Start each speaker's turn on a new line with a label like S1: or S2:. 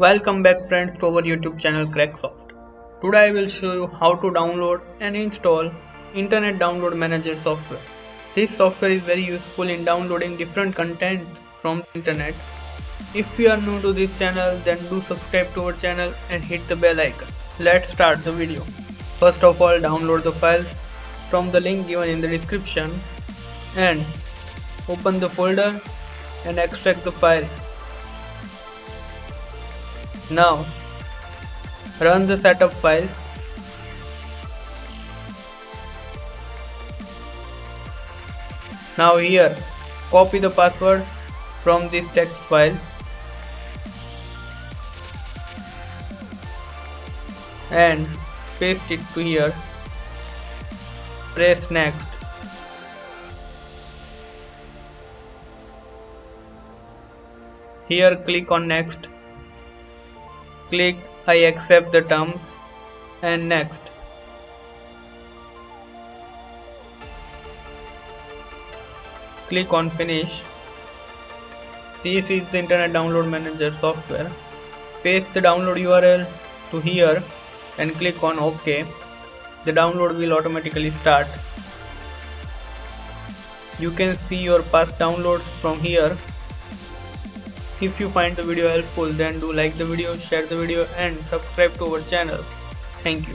S1: Welcome back friends to our YouTube channel Cracksoft. Today I will show you how to download and install Internet Download Manager software. This software is very useful in downloading different content from the internet. If you are new to this channel, then do subscribe to our channel and hit the bell icon. Let's start the video. First of all, download the files from the link given in the description and open the folder and extract the file. Now run the setup file. Now here copy the password from this text file and paste it to here. Press next. Here click on next. Click I accept the terms and next. Click on finish. This is the Internet Download Manager software. Paste the download URL to here and click on OK. The download will automatically start. You can see your past downloads from here. If you find the video helpful, then do like the video, share the video and subscribe to our channel. Thank you.